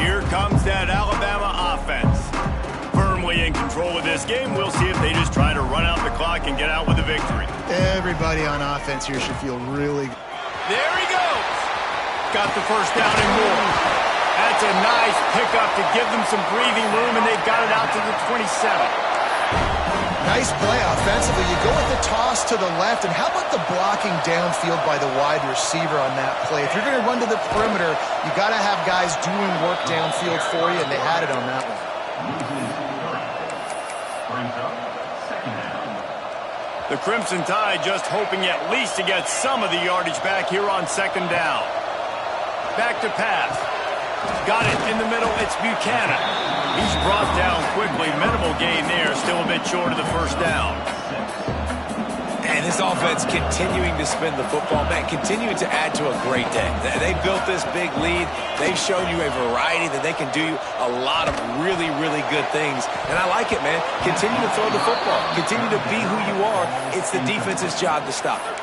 Here comes that Alabama offense. Firmly in control of this game. We'll see if they just try to run out the clock and get out with a victory. Everybody on offense here should feel really good. There he goes. Got the first down and more. That's a nice pickup to give them some breathing room, and they've got it out to the 27. Nice play offensively. You go with the toss to the left, and how about the blocking downfield by the wide receiver on that play? If you're going to run to the perimeter, you got to have guys doing work downfield for you, and they had it on that one. The Crimson Tide just hoping at least to get some of the yardage back here on second down. Back to pass. Got it in the middle. It's Buchanan. He's brought down quickly. Minimal gain there. Still a bit short of the first down. And this offense continuing to spin the football, man, continuing to add to a great day. They built this big lead. They've shown you a variety that they can do a lot of really, really good things. And I like it, man. Continue to throw the football. Continue to be who you are. It's the defense's job to stop it.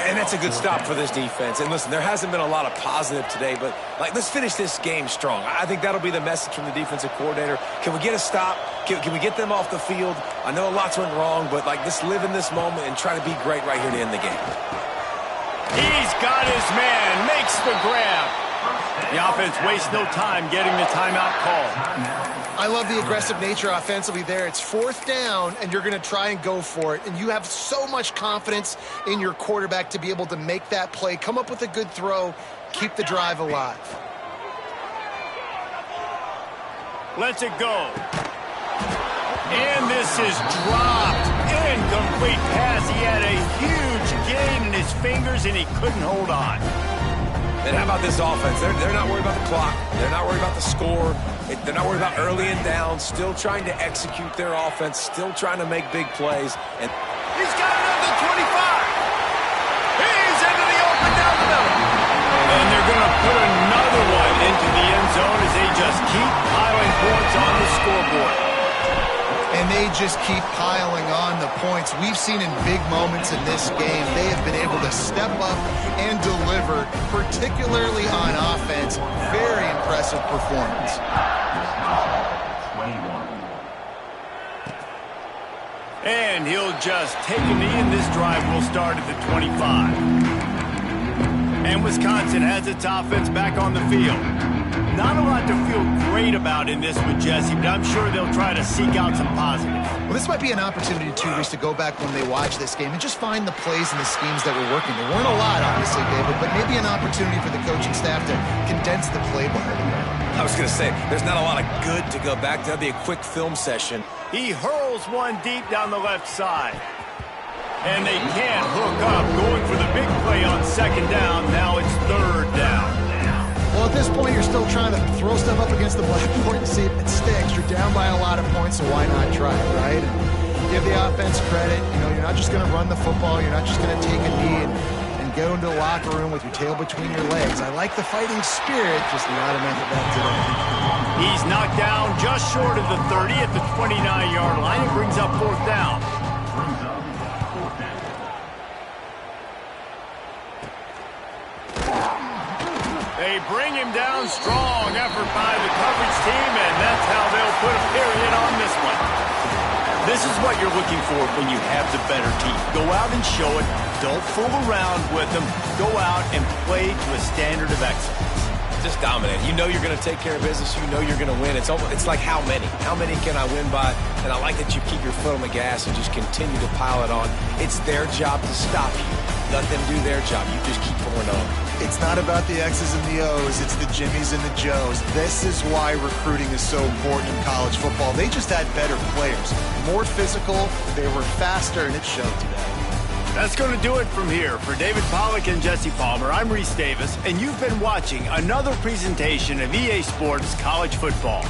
And that's a good stop for this defense. And listen, there hasn't been a lot of positive today, but let's finish this game strong. I think that'll be the message from the defensive coordinator. Can we get a stop? Can we get them off the field? I know lots went wrong, but let's live in this moment and try to be great right here to end the game. He's got his man, makes the grab. The offense wastes no time getting the timeout call. I love the aggressive nature offensively there. It's fourth down, and you're going to try and go for it. And you have so much confidence in your quarterback to be able to make that play, come up with a good throw, keep the drive alive. Lets it go. And this is dropped. Incomplete pass. He had a huge gain in his fingers, and he couldn't hold on. And how about this offense? They're not worried about the clock. They're not worried about the score. They're not worried about early and down. Still trying to execute their offense. Still trying to make big plays. And he's got it at the 25. He's into the open down the middle. And they're going to put another one into the end zone as they just keep piling points on the scoreboard. And they just keep piling on the points. We've seen in big moments in this game, they have been able to step up and deliver, particularly on offense. Very impressive performance. 21. And he'll just take a knee, and this drive will start at the 25. And Wisconsin has its offense back on the field. Not a lot to feel great about in this with Jesse, but I'm sure they'll try to seek out some positives. Well, this might be an opportunity, too, Reese, to go back when they watch this game and just find the plays and the schemes that were working. There weren't a lot, obviously, David, but maybe an opportunity for the coaching staff to condense the playbook a little bit. I was going to say, there's not a lot of good to go back to. That'd be a quick film session. He hurls one deep down the left side. And they can't hook up, going for the big play on second down. Now it's third down. Well, at this point, you're still trying to throw stuff up against the blackboard and see if it sticks. You're down by a lot of points, so why not try it, right? And give the offense credit. You know, you're not just going to run the football. You're not just going to take a knee and go into the locker room with your tail between your legs. I like the fighting spirit, just not enough of that today. He's knocked down just short of the 30 at the 29-yard line. It brings up fourth down. They bring him down. Strong effort by the coverage team, and that's how they'll put a period on this one. This is what you're looking for when you have the better team. Go out and show it. Don't fool around with them. Go out and play to a standard of excellence. Just dominate. You know you're going to take care of business. You know you're going to win. It's like how many? How many can I win by? And I like that you keep your foot on the gas and just continue to pile it on. It's their job to stop you. Let them do their job. You just keep pouring on. It's not about the X's and the O's. It's the Jimmies and the Joes. This is why recruiting is so important in college football. They just had better players. More physical. They were faster, and it showed today. That's going to do it from here. For David Pollack and Jesse Palmer, I'm Reese Davis, and you've been watching another presentation of EA Sports College Football.